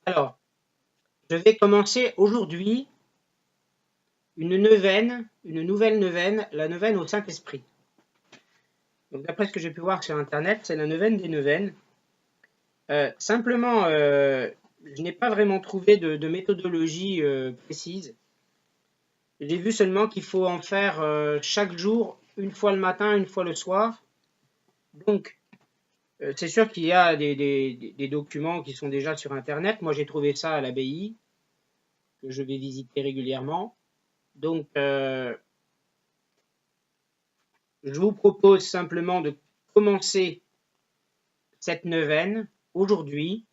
Alors, je vais commencer aujourd'hui une nouvelle neuvaine, la neuvaine au Saint-Esprit. Donc, d'après ce que j'ai pu voir sur Internet, c'est la neuvaine des neuvaines. Simplement, je n'ai pas vraiment trouvé de méthodologie précise. J'ai vu seulement qu'il faut en faire chaque jour, une fois le matin, une fois le soir. Donc, c'est sûr qu'il y a des documents qui sont déjà sur Internet. Moi, j'ai trouvé ça à l'abbaye, que je vais visiter régulièrement. Donc, je vous propose simplement de commencer cette neuvaine aujourd'hui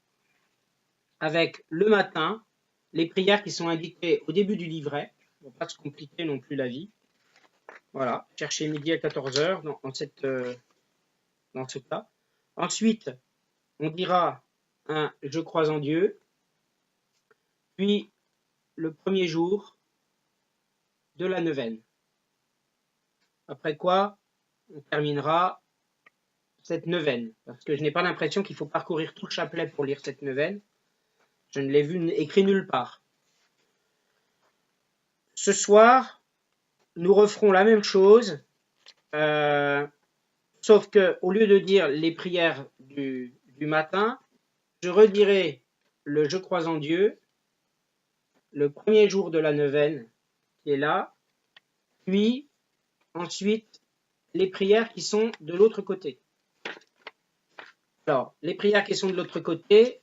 avec le matin les prières qui sont indiquées au début du livret. On ne va pas se compliquer non plus la vie. Voilà, chercher midi à 14h dans ce cas. Ensuite, on dira un « Je crois en Dieu », puis le premier jour de la neuvaine. Après quoi, on terminera cette neuvaine, parce que je n'ai pas l'impression qu'il faut parcourir tout le chapelet pour lire cette neuvaine. Je ne l'ai vu écrit nulle part. Ce soir, nous referons la même chose, sauf que au lieu de dire les prières du matin, je redirai le « Je crois en Dieu », le premier jour de la neuvaine qui est là, puis ensuite les prières qui sont de l'autre côté. Alors, les prières qui sont de l'autre côté,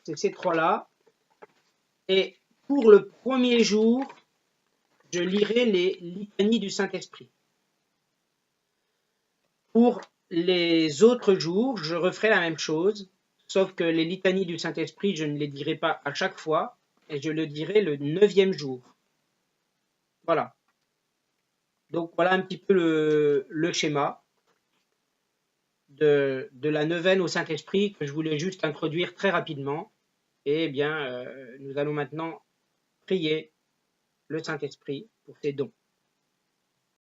c'est ces trois-là. Et pour le premier jour, je lirai les litanies du Saint-Esprit. Pour les autres jours, je referai la même chose, sauf que les litanies du Saint-Esprit, je ne les dirai pas à chaque fois, et je le dirai le 9e jour. Voilà. Donc voilà un petit peu le schéma de la neuvaine au Saint-Esprit que je voulais juste introduire très rapidement. Et bien, nous allons maintenant prier le Saint-Esprit pour ses dons.